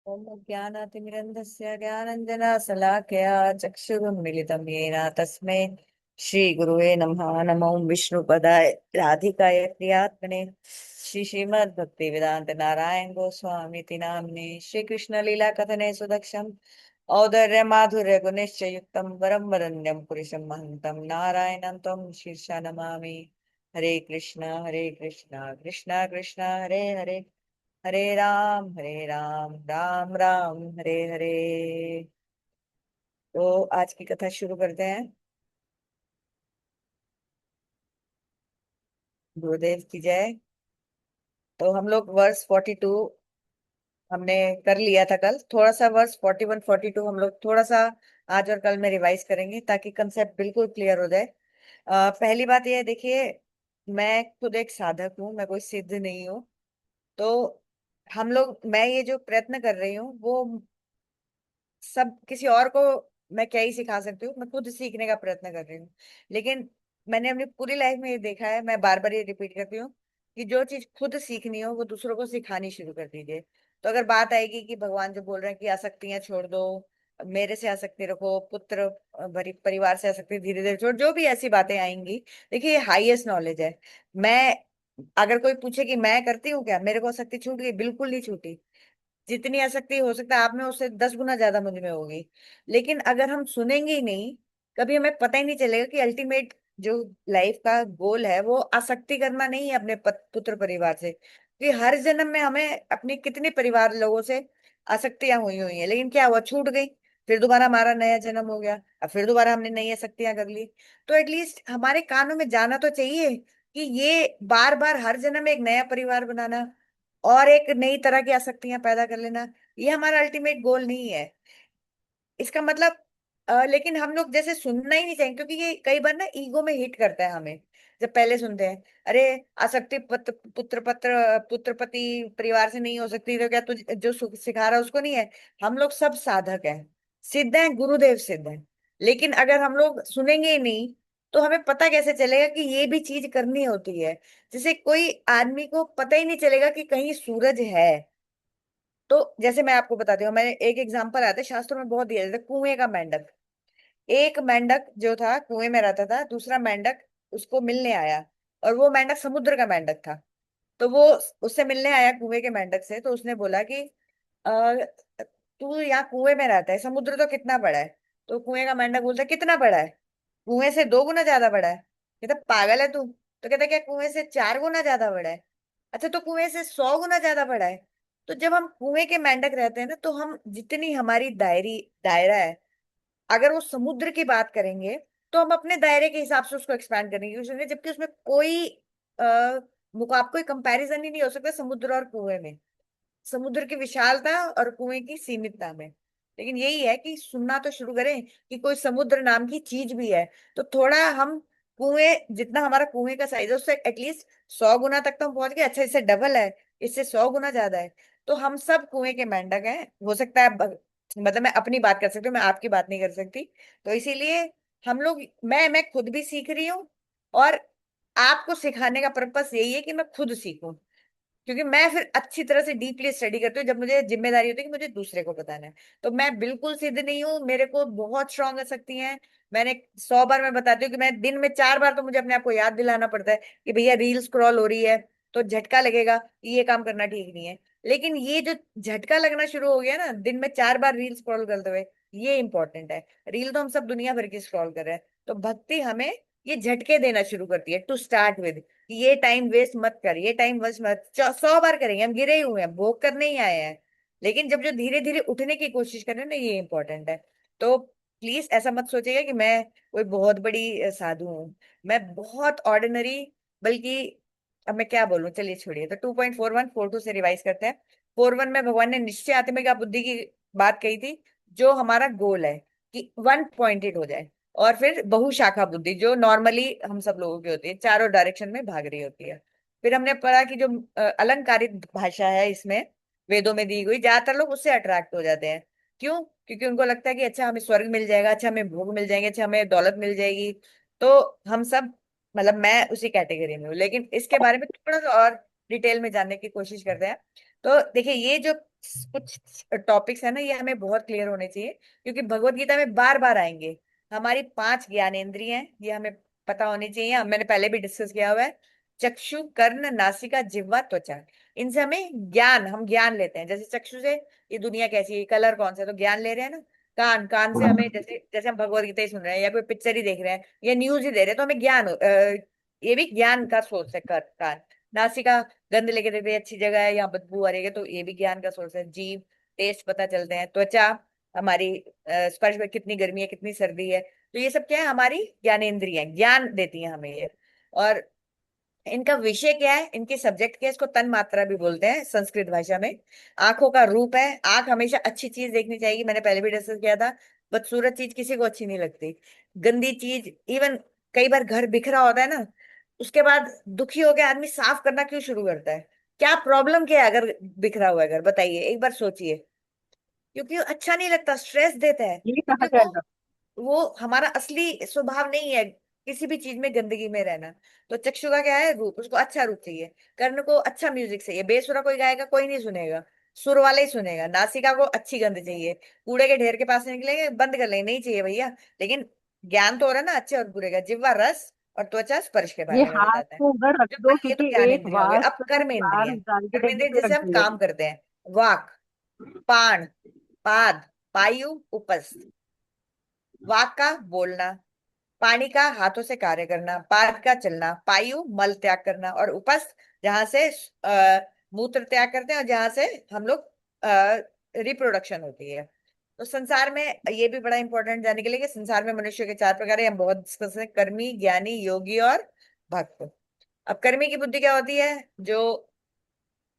ओम ज्ञानातिमिरन्धस्य ज्ञानञ्जनशलाकया चक्षुरुन्मीलितं येन तस्मै श्रीगुरुवे नमः। नमो विष्णुपदाय राधिकाय प्रियात्मने श्रीमद्भक्तिवेदान्त नारायण गोस्वामीति नाम्ने श्रीकृष्ण लीला कथने सुदक्षम् औदर्य माधुर्य गुणैश्च युक्तं वरं वरण्यं पुरुषं महन्तं नारायणं त्वं शीर्षा नमामि। हरे कृष्णा कृष्णा कृष्णा हरे हरे, हरे राम राम राम हरे हरे। तो आज की कथा शुरू करते हैं। गुरुदेव की जय। तो हम लोग वर्स 42 हमने कर लिया था कल। थोड़ा सा वर्स 41 42 हम लोग थोड़ा सा आज और कल में रिवाइज करेंगे ताकि कंसेप्ट बिल्कुल क्लियर हो जाए। पहली बात यह है, देखिए, मैं खुद एक साधक हूँ, मैं कोई सिद्ध नहीं हूँ। तो मैं ये जो प्रयत्न कर रही हूँ वो सब किसी और को मैं क्या ही सिखा सकती हूँ, मैं खुद सीखने का प्रयत्न कर रही हूँ। लेकिन मैंने अपनी पूरी लाइफ में ये देखा है, मैं बार बार ये रिपीट करती हूँ कि जो चीज खुद सीखनी हो वो दूसरों को सिखानी शुरू कर दीजिए। तो अगर बात आएगी कि भगवान जो बोल रहे हैं कि आसक्तियां छोड़ दो, मेरे से आसक्ति रखो, पुत्र भरी परिवार से आसक्ति धीरे धीरे छोड़, जो भी ऐसी बातें आएंगी, देखिए ये हाईएस्ट नॉलेज है। मैं अगर कोई पूछे कि मैं करती हूँ क्या, मेरे को आसक्ति छूट गई, बिल्कुल नहीं छूटी। जितनी आसक्ति हो सकता है आप में उससे 10 गुना ज्यादा मुझ में होगी। लेकिन अगर हम सुनेंगे ही नहीं, कभी हमें पता ही नहीं चलेगा कि अल्टीमेट जो लाइफ का गोल है वो आसक्ति करना नहीं है अपने पुत्र परिवार से। कि हर जन्म में हमें अपनी कितने परिवार लोगों से आसक्तियां हुई हुई है, लेकिन क्या हुआ, छूट गई। फिर दोबारा हमारा नया जन्म हो गया, अब फिर दोबारा हमने नई आसक्तियां कर ली। तो एटलीस्ट हमारे कानों में जाना तो चाहिए कि ये बार बार हर जन्म में एक नया परिवार बनाना और एक नई तरह की आसक्तियां पैदा कर लेना, ये हमारा अल्टीमेट गोल नहीं है। इसका मतलब लेकिन हम लोग जैसे सुनना ही नहीं चाहेंगे, क्योंकि ये कई बार ना ईगो में हिट करता है हमें। जब पहले सुनते हैं, अरे आसक्ति पुत्र पति परिवार से नहीं हो सकती, तो क्या तुझ जो सिखा रहा है उसको नहीं है। हम लोग सब साधक हैं, सिद्ध हैं, गुरुदेव सिद्ध हैं। लेकिन अगर हम लोग सुनेंगे ही नहीं तो हमें पता कैसे चलेगा कि ये भी चीज करनी होती है। जैसे कोई आदमी को पता ही नहीं चलेगा कि कहीं सूरज है। तो जैसे मैं आपको बताती हूँ, मैंने एक एग्जांपल आया था शास्त्रों में बहुत दिया जाता है, कुएं का मेंढक। एक मेंढक जो था कुएं में रहता था, दूसरा मेंढक उसको मिलने आया, और वो मेंढक समुद्र का मेंढक था। तो वो उससे मिलने आया कुएं के मेंढक से, तो उसने बोला कि अः तू यहाँ कुएं में रहता है, समुद्र तो कितना बड़ा है। तो कुएं का मेंढक बोलता है, कितना बड़ा है? कुएं से 2 गुना ज्यादा बड़ा है। कहता, पागल है तू? तो कहता, क्या कुएं से 4 गुना ज्यादा बड़ा है? अच्छा, तो कुएं से 100 गुना ज्यादा बड़ा है। तो जब हम कुएं के मेंढक रहते हैं ना, तो हम जितनी हमारी दायरा है, अगर वो समुद्र की बात करेंगे तो हम अपने दायरे के हिसाब से उसको एक्सपैंड करेंगे, जबकि उसमें कोई आ, कोई कंपैरिजन ही नहीं हो सकता समुद्र और कुएं में, समुद्र की विशालता और कुएं की सीमितता में। लेकिन यही है कि सुनना तो शुरू करें कि कोई समुद्र नाम की चीज भी है। तो थोड़ा हम कुएं, जितना हमारा कुएं का साइज है उससे एटलीस्ट 100 गुना तक तो हम पहुंच गए। अच्छा, इससे डबल है, इससे 100 गुना ज्यादा है। तो हम सब कुएं के मेंढक हैं। हो सकता है मतलब मैं अपनी बात कर सकती हूँ, मैं आपकी बात नहीं कर सकती। तो इसीलिए हम लोग, मैं खुद भी सीख रही हूँ, और आपको सिखाने का पर्पस यही है कि मैं खुद सीखूं। क्योंकि मैं फिर अच्छी तरह से डीपली स्टडी करती हूँ जब मुझे जिम्मेदारी होती है कि मुझे दूसरे को बताना है। तो मैं बिल्कुल सिद्ध नहीं हूँ, मेरे को बहुत स्ट्रांग शक्ति है। मैंने 100 बार मैं बताती हूँ कि मैं दिन में 4 बार तो मुझे अपने आप को याद दिलाना पड़ता है कि भैया रील स्क्रॉल हो रही है। तो झटका लगेगा कि ये काम करना ठीक नहीं है। लेकिन ये जो झटका लगना शुरू हो गया ना दिन में 4 बार रील स्क्रॉल करते हुए, ये इंपॉर्टेंट है। रील तो हम सब दुनिया भर की स्क्रॉल कर रहे हैं, तो भक्ति हमें ये झटके देना शुरू करती है टू स्टार्ट विद। ये टाइम वेस्ट मत कर, ये टाइम वेस्ट मत, 100 बार करेंगे, हम गिरे ही हुए हैं, भोग करने ही आए हैं। लेकिन जब जो धीरे धीरे उठने की कोशिश कर रहे हैं ना, ये इंपॉर्टेंट है। तो प्लीज ऐसा मत सोचिएगा कि मैं कोई बहुत बड़ी साधु हूँ। मैं बहुत ऑर्डिनरी, बल्कि अब मैं क्या बोलूं, चलिए छोड़िए। तो 2.41 42 से रिवाइज करते हैं। 41 में भगवान ने निश्चय आत्मिका बुद्धि की बात कही थी, जो हमारा गोल है कि वन पॉइंटेड हो जाए। और फिर बहुशाखा बुद्धि, जो नॉर्मली हम सब लोगों की होती है, चारों डायरेक्शन में भाग रही होती है। फिर हमने पढ़ा कि जो अलंकारित भाषा है इसमें, वेदों में दी गई, ज्यादातर लोग उससे अट्रैक्ट हो जाते हैं। क्यों? क्योंकि उनको लगता है कि अच्छा हमें स्वर्ग मिल जाएगा, अच्छा हमें भोग मिल जाएंगे, अच्छा हमें दौलत मिल जाएगी। तो हम सब, मतलब मैं उसी कैटेगरी में हूँ। लेकिन इसके बारे में थोड़ा सा और डिटेल में जानने की कोशिश करते हैं। तो देखिए, ये जो कुछ टॉपिक्स है ना, ये हमें बहुत क्लियर होने चाहिए, क्योंकि भगवत गीता में बार बार आएंगे। हमारी 5 ज्ञानेंद्रिय हैं, ये हमें पता होनी चाहिए। मैंने पहले भी डिस्कस किया हुआ है। चक्षु, कर्ण, नासिका, जिह्वा, त्वचा। इनसे हमें ज्ञान, हम ज्ञान लेते हैं। जैसे चक्षु से ये दुनिया कैसी है, कलर कौन सा है, तो ज्ञान ले रहे हैं ना। कान, कान से हमें, जैसे जैसे हम भगवत गीता ही सुन रहे हैं या कोई पिक्चर ही देख रहे हैं या न्यूज ही दे रहे हैं, तो हमें ज्ञान ये भी ज्ञान का सोर्स है। कान। नासिका, गंध लेके देखते हैं अच्छी जगह है, यहाँ बदबू आ रही है, तो ये भी ज्ञान का सोर्स है। जीभ, टेस्ट पता चलते हैं। त्वचा हमारी, स्पर्श में कितनी गर्मी है कितनी सर्दी है, तो ये सब क्या है, हमारी ज्ञानेंद्रिय है, ज्ञान देती है हमें ये। और इनका विषय क्या है, इनके सब्जेक्ट क्या है, इसको तन मात्रा भी बोलते हैं संस्कृत भाषा में। आंखों का रूप है, आंख हमेशा अच्छी चीज देखनी चाहिए, मैंने पहले भी डिस्कस किया था। बदसूरत चीज किसी को अच्छी नहीं लगती। गंदी चीज, इवन कई बार घर बिखरा होता है ना, उसके बाद दुखी होकर आदमी साफ करना क्यों शुरू करता है? क्या प्रॉब्लम क्या है अगर बिखरा हुआ है घर, बताइए एक बार सोचिए। क्योंकि वो अच्छा नहीं लगता, स्ट्रेस देता है, ये कहा क्योंकि जाएगा। वो हमारा असली स्वभाव नहीं है किसी भी चीज में गंदगी में रहना। तो चक्षु का क्या है, रूप, उसको अच्छा रूप चाहिए। कर्ण को अच्छा म्यूजिक चाहिए, बेसुरा कोई गाएगा कोई नहीं सुनेगा, सुर वाला ही सुनेगा। नासिका को अच्छी गंध चाहिए, कूड़े के ढेर के पास से निकलेंगे बंद कर लेंगे, नहीं चाहिए भैया। लेकिन ज्ञान तो हो रहा है ना अच्छे और बुरे का। जिह्वा रस और त्वचा स्पर्श के ये बारे में हाथ बताता है। को उधर रख जिह्वा, दो, ये तो क्योंकि ज्ञान एक इंद्रिय हो गए। अब वास्प में कर्म चार इंद्रिय। डाल के कर्म टेबल इंद्रिय पे रख जैसे हम दिए। काम करते हैं। वाक, पाण, पाद, पायु, उपस्थ। वाक का बोलना, पानी का हाथों से कार्य करना, पाद का चलना, पायु मल त्याग करना, और उपस्थ जहां से मूत्र त्याग करते हैं और जहां से हम लोग रिप्रोडक्शन होती है। तो संसार में ये भी बड़ा इंपॉर्टेंट जानने के लिए कि संसार में मनुष्य के 4 प्रकार है, हम बहुत डिस्कस हैं। कर्मी, ज्ञानी, योगी और भक्त। अब कर्मी की बुद्धि क्या होती है? जो,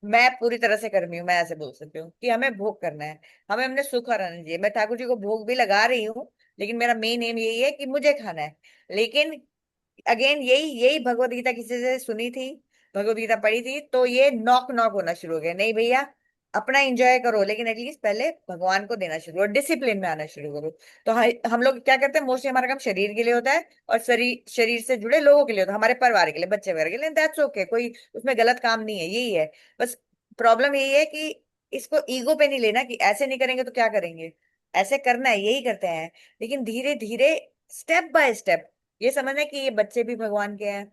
मैं पूरी तरह से कर्मी हूँ, मैं ऐसे बोल सकती हूँ कि हमें भोग करना है, हमें अपने सुख और आनंद चाहिए। मैं ठाकुर जी को भोग भी लगा रही हूँ, लेकिन मेरा मेन एम यही है कि मुझे खाना है। लेकिन अगेन यही यही भगवत गीता किसी से सुनी थी, भगवत गीता पढ़ी थी, तो ये नॉक नॉक होना शुरू हो गया, नहीं भैया अपना एंजॉय करो, लेकिन एटलीस्ट पहले भगवान को देना शुरू करो, डिसिप्लिन में आना शुरू करो। तो हम लोग क्या करते हैं, मोस्टली हमारा काम शरीर के लिए होता है और शरीर शरीर से जुड़े लोगों के लिए होता है, हमारे परिवार के लिए, बच्चे वगैरह के लिए। दैट्स ओके, कोई उसमें गलत काम नहीं है, यही है बस। प्रॉब्लम यही है कि इसको ईगो पे नहीं लेना कि ऐसे नहीं करेंगे तो क्या करेंगे, ऐसे करना है, यही करते हैं। लेकिन धीरे धीरे, स्टेप बाय स्टेप, ये समझना है कि ये बच्चे भी भगवान के हैं।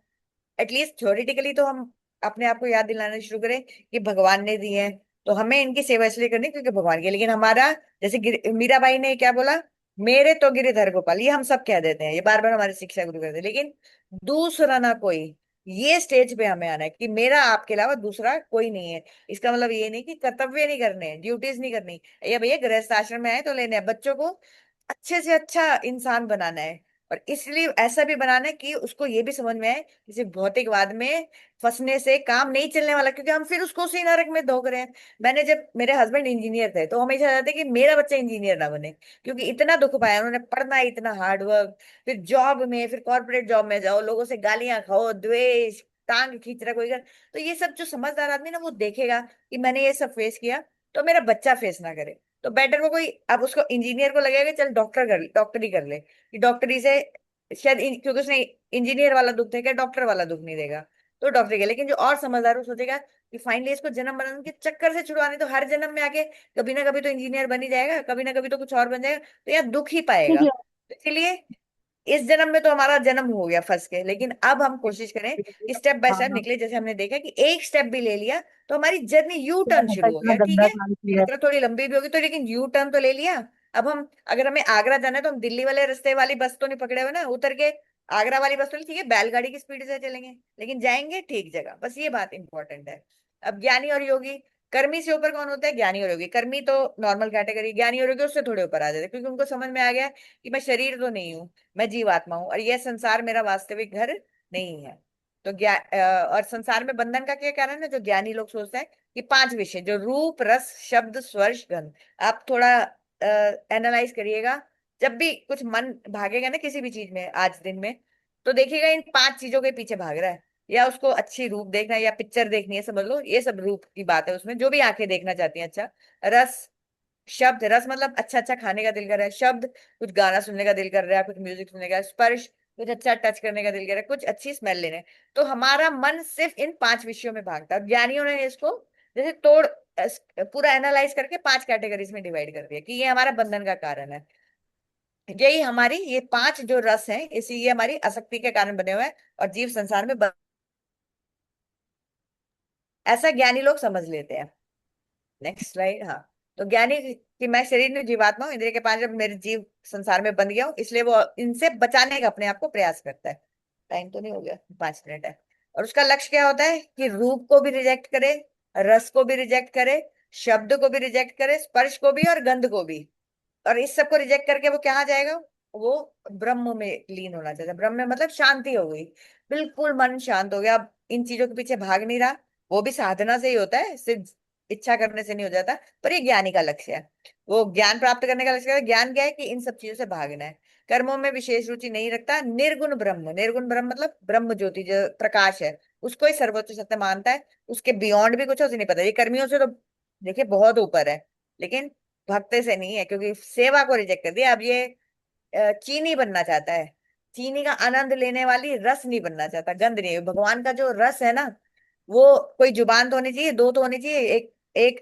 एटलीस्ट थ्योरेटिकली तो हम अपने आप को याद दिलाना शुरू करें कि भगवान ने दिए हैं, तो हमें इनकी सेवा इसलिए करनी है क्योंकि भगवान की। लेकिन हमारा, जैसे मीराबाई ने क्या बोला, मेरे तो गिरिधर गोपाल, ये हम सब कह देते हैं, ये बार बार हमारे शिक्षा गुरु कहते हैं, लेकिन दूसरा ना कोई, ये स्टेज पे हमें आना है कि मेरा आपके अलावा दूसरा कोई नहीं है। इसका मतलब ये नहीं कि कर्तव्य नहीं करने, ड्यूटीज नहीं करनी, या भैया गृहस्थ आश्रम में आए तो लेने हैं। बच्चों को अच्छे से अच्छा इंसान बनाना है, और इसलिए ऐसा भी बनाना है कि उसको ये भी समझ में आए कि सिर्फ भौतिकवाद में फंसने से काम नहीं चलने वाला, क्योंकि हम फिर उसको उसी नरक में धोक रहे हैं। मैंने, जब मेरे हस्बैंड इंजीनियर थे तो हमेशा चाहते कि मेरा बच्चा इंजीनियर ना बने, क्योंकि इतना दुख पाया उन्होंने, पढ़ना, इतना हार्ड वर्क, फिर जॉब में, फिर कॉर्पोरेट जॉब में जाओ, लोगों से गालियां खाओ, द्वेष, टांग खींच रहा कोई कर। तो ये सब जो समझदार आदमी ना, वो देखेगा कि मैंने ये सब फेस किया, तो मेरा बच्चा फेस ना करे। तो बेटर वो कोई, अब उसको इंजीनियर को लगेगा कि चल डॉक्टरी कर ले, कि डॉक्टरी से शायद क्योंकि उसने इंजीनियर वाला दुख देखा, डॉक्टर वाला दुख नहीं देगा, तो डॉक्टरी का। लेकिन जो और समझदार है, वो सोचेगा कि फाइनली इसको जन्म मरण के चक्कर से छुड़वाने, तो हर जन्म में आके कभी ना कभी तो इंजीनियर बन ही जाएगा, कभी ना कभी तो कुछ और बन जाएगा, तो यार दुख ही पाएगा। ठीक तो इसलिए इस जन्म में तो हमारा जन्म हो गया फंस के, लेकिन अब हम कोशिश करें कि स्टेप बाय स्टेप है। निकले। जैसे हमने देखा कि एक स्टेप भी ले लिया तो हमारी जर्नी यू क्या टर्न होता है, शुरू हो इतना गया, ठीक गंदा है। काम किया है। यात्रा थोड़ी लंबी भी होगी तो, लेकिन यू टर्न तो ले लिया। अब हम, अगर हमें आगरा जाना है तो हम दिल्ली वाले रास्ते वाली बस तो नहीं पकड़े हुए ना, उतर के आगरा वाली बस तो नहीं, ठीक है बैलगाड़ी की स्पीड से चलेंगे, लेकिन जाएंगे ठीक जगह, बस ये बात इंपॉर्टेंट है। अब ज्ञानी और योगी, कर्मी से ऊपर कौन होता है, ज्ञानी और योगी। कर्मी तो नॉर्मल कैटेगरी, ज्ञानी और योगी उससे थोड़े ऊपर आ जाते हैं, क्योंकि उनको समझ में आ गया कि मैं शरीर तो नहीं हूँ, मैं जीवात्मा हूँ, और यह संसार मेरा वास्तविक घर नहीं है। तो और संसार में बंधन का क्या कारण है, जो ज्ञानी लोग सोचते हैं कि 5 विषय, जो रूप, रस, शब्द, स्पर्श, गंध। आप थोड़ा एनालाइज करिएगा, जब भी कुछ मन भागेगा ना किसी भी चीज में आज दिन में, तो देखिएगा इन 5 चीजों के पीछे भाग रहा है। या उसको अच्छी रूप देखना है, या पिक्चर देखनी है, समझ लो ये सब रूप की बात है उसमें, जो भी आंखें देखना चाहती हैं अच्छा। रस, शब्द, रस मतलब अच्छा अच्छा खाने का दिल कर रहा है। शब्द, कुछ गाना सुनने का दिल कर रहा है, कुछ म्यूजिक सुनने का। स्पर्श, कुछ अच्छा टच करने का दिल कर रहा है, कुछ अच्छी स्मेल लेने। तो हमारा मन सिर्फ इन 5 विषयों में भागता है। ज्ञानियों ने इसको जैसे तोड़ पूरा एनालाइज करके 5 कैटेगरीज में डिवाइड कर दिया कि ये हमारा बंधन का कारण है। यही हमारी ये 5 जो रस हैं, इसी ये हमारी आसक्ति के कारण बने हुए हैं और जीव संसार में ऐसा ज्ञानी लोग समझ लेते हैं। Next slide. हाँ, तो ज्ञानी कि मैं शरीर में जीवात्मा हूँ, इंद्रिय के 5 जब मेरे जीव संसार में बंध गया हूँ, इसलिए वो इनसे बचाने का अपने आप को प्रयास करता है। टाइम तो नहीं हो गया, 5 मिनट है। और उसका लक्ष्य क्या होता है कि रूप को भी रिजेक्ट करे, रस को भी रिजेक्ट करे, शब्द को भी रिजेक्ट करे, स्पर्श को भी और गंध को भी। और इस सबको रिजेक्ट करके वो कहाँ जाएगा? वो ब्रह्म में लीन होना चाहता है। ब्रह्म में मतलब शांति हो गई, बिल्कुल मन शांत हो गया। अब इन चीजों के पीछे भाग नहीं रहा। वो भी साधना से ही होता है, सिर्फ इच्छा करने से नहीं हो जाता। पर ये ज्ञानी का लक्ष्य है। वो ज्ञान प्राप्त करने का लक्ष्य है। ज्ञान क्या है कि इन सब चीजों से भागना है। कर्मों में विशेष रुचि नहीं रखता। निर्गुण ब्रह्म, निर्गुण ब्रह्म मतलब ब्रह्म ज्योति जो प्रकाश है, उसको ही सर्वोच्च सत्य मानता है। उसके बियॉन्ड भी कुछ है, उसे नहीं पता। ये कर्मियों से तो देखिए बहुत ऊपर है, लेकिन भक्त से नहीं है, क्योंकि सेवा को रिजेक्ट कर दिया। अब ये चीनी बनना चाहता है। चीनी का आनंद लेने वाली रस नहीं बनना चाहता, गंध नहीं। भगवान का जो रस है ना, वो कोई जुबान तो होनी चाहिए, दो तो होनी चाहिए। एक एक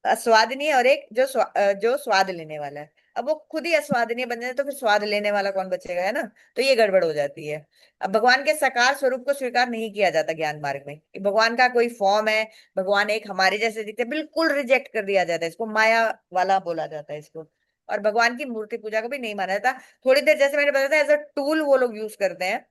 स्वादनीय और एक जो स्वाद लेने वाला है। अब वो खुद ही अस्वादनीय बन जाए तो फिर स्वाद लेने वाला कौन बचेगा, है ना? तो ये गड़बड़ हो जाती है। अब भगवान के साकार स्वरूप को स्वीकार नहीं किया जाता ज्ञान मार्ग में कि भगवान का कोई फॉर्म है, भगवान एक हमारे जैसे दिखते हैं, बिल्कुल रिजेक्ट कर दिया जाता है। इसको माया वाला बोला जाता है इसको। और भगवान की मूर्ति पूजा को भी नहीं माना जाता। थोड़ी देर जैसे मैंने बताया था, एज अ टूल वो लोग यूज करते हैं।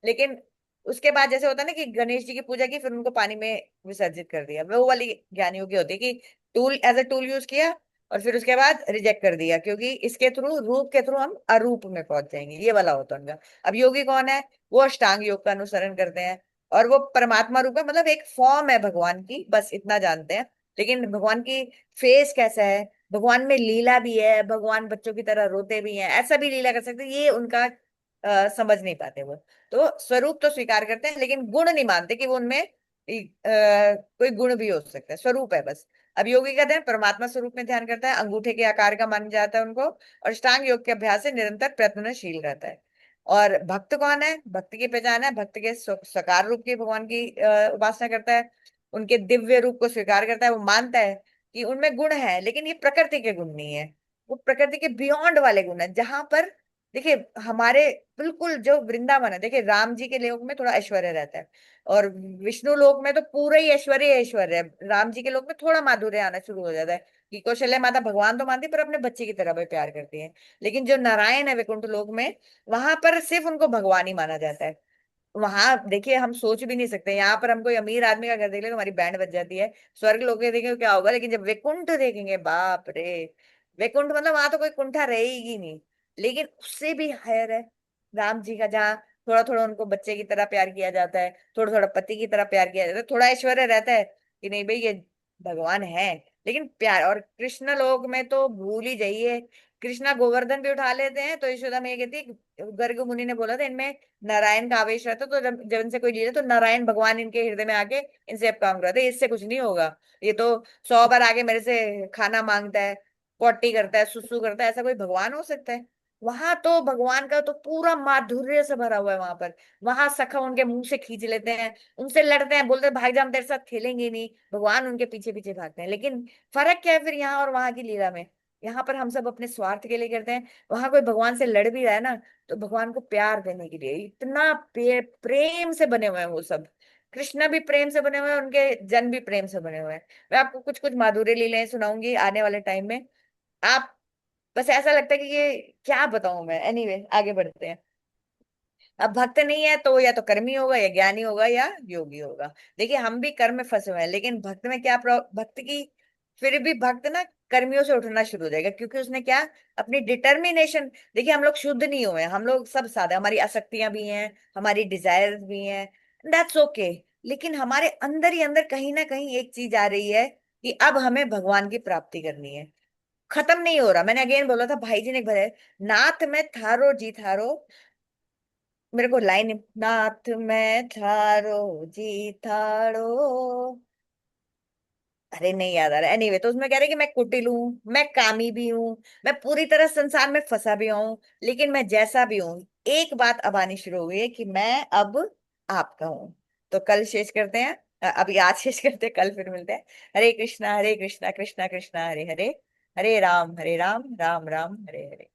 लेकिन उसके बाद जैसे होता है ना कि गणेश जी की पूजा की, फिर उनको पानी में विसर्जित कर दिया, वो वाली ज्ञानियों की होती है कि tool as a tool use किया और फिर उसके बाद रिजेक्ट कर दिया, क्योंकि इसके थ्रू, रूप के थ्रू हम अरूप में पहुंच जाएंगे, ये वाला होता है उनका। अब योगी कौन है? वो अष्टांग योग का अनुसरण करते हैं और वो परमात्मा रूप है, मतलब एक फॉर्म है भगवान की, बस इतना जानते हैं। लेकिन भगवान की फेस कैसा है, भगवान में लीला भी है, भगवान बच्चों की तरह रोते भी हैं, ऐसा भी लीला कर सकते हैं, ये उनका समझ नहीं पाते वो। तो स्वरूप तो स्वीकार करते हैं, लेकिन गुण नहीं मानते कि वो उनमें कोई गुण भी हो सकता है। स्वरूप है बस। अब योगी का ध्यान परमात्मा स्वरूप में ध्यान करता है, अंगूठे के आकार का मान जाता है उनको, और अष्टांग योग के अभ्यास से निरंतर प्रयत्नशील रहता है। और भक्त कौन है? भक्त की पहचान है, भक्त के साकार रूप की भगवान की उपासना करता है, उनके दिव्य रूप को स्वीकार करता है। वो मानता है कि उनमें गुण है, लेकिन ये प्रकृति के गुण नहीं है, वो प्रकृति के बियॉन्ड वाले गुण है। जहां पर देखिए हमारे बिल्कुल जो वृंदावन है, देखिए राम जी के लोक में थोड़ा ऐश्वर्य रहता है, और विष्णु लोक में तो पूरा ही ऐश्वर्य ऐश्वर्य है। राम जी के लोक में थोड़ा माधुर्य आना शुरू हो जाता है कि कौशल्या माता भगवान तो मानती है, पर अपने बच्चे की तरह भी प्यार करती है। लेकिन जो नारायण है वैकुंठ लोक में, वहां पर सिर्फ उनको भगवान ही माना जाता है। वहां देखिए हम सोच भी नहीं सकते, यहाँ पर हम कोई अमीर आदमी का घर देख ले तो हमारी बैंड बज जाती है। स्वर्ग लोग देखेंगे तो क्या होगा, लेकिन जब वैकुंठ देखेंगे, बाप रे! वैकुंठ मतलब वहां तो कोई कुंठा रहेगी नहीं। लेकिन उससे भी हायर है राम जी का, जहाँ थोड़ा थोड़ा उनको बच्चे की तरह प्यार किया जाता है, थोड़ा थोड़ा पति की तरह प्यार किया जाता है, थोड़ा ऐश्वर्य रहता है कि नहीं भाई ये भगवान है, लेकिन प्यार। और कृष्ण लोक में तो भूल ही जाइए। कृष्णा गोवर्धन भी उठा लेते हैं तो यशोदा में ये कहती है, गर्ग मुनि ने बोला था इनमें नारायण का आवेश रहता, तो जब इनसे कोई लीला तो नारायण भगवान इनके हृदय में आके इनसे अब काम कराते हैं, इससे कुछ नहीं होगा। ये तो 100 बार आगे मेरे से खाना मांगता है, पोटी करता है, सुसु करता है, ऐसा कोई भगवान हो सकता है? वहां तो भगवान का तो पूरा माधुर्य से भरा हुआ है वहां पर। वहां सखा उनके मुंह से खींच लेते हैं, उनसे लड़ते हैं, बोलते हैं भाग जा, हम तेरे साथ खेलेंगे ही नहीं। भगवान उनके पीछे पीछे भागते हैं। लेकिन फर्क क्या है फिर यहाँ और वहां की लीला में? यहाँ पर हम सब अपने स्वार्थ के लिए करते हैं, वहां कोई भगवान से लड़ भी रहा है ना, तो भगवान को प्यार देने के लिए इतना प्रेम से बने हुए हैं वो सब। कृष्ण भी प्रेम से बने हुए हैं, उनके जन भी प्रेम से बने हुए हैं। मैं आपको कुछ कुछ माधुर्य लीलाएं सुनाऊंगी आने वाले टाइम में। आप, बस ऐसा लगता है कि ये क्या बताऊं मैं। एनीवे आगे बढ़ते हैं। अब भक्त नहीं है तो या तो कर्मी होगा या ज्ञानी होगा या योगी होगा। देखिए हम भी कर्म में फंसे हुए हैं, लेकिन भक्त में क्या भक्त की, फिर भी भक्त ना कर्मियों से उठना शुरू हो जाएगा, क्योंकि उसने क्या, अपनी डिटर्मिनेशन। देखिए हम लोग शुद्ध नहीं हुए हैं, हम लोग सब साधे, हमारी आसक्तियां भी हैं, हमारी डिजायर्स भी हैं, दैट्स ओके। लेकिन हमारे अंदर ही अंदर कहीं ना कहीं एक चीज आ रही है कि अब हमें भगवान की प्राप्ति करनी है। खत्म नहीं हो रहा। मैंने अगेन बोला था, भाई जी ने भरे, नाथ में थारो जी थारो। मेरे को लाइन, नाथ में थारो जी थारो, अरे नहीं याद आ रहा। एनीवे तो उसमें कह रहे कि मैं कुटिल हूँ, मैं कामी भी हूँ, मैं पूरी तरह संसार में फंसा भी हूँ, लेकिन मैं जैसा भी हूँ, एक बात अब आनी शुरू हो गई है कि मैं अब आपका हूँ। तो कल शेष करते हैं। अभी आज शेष करते हैं, कल फिर मिलते हैं। हरे कृष्णा कृष्णा कृष्णा हरे हरे, हरे राम राम राम हरे हरे।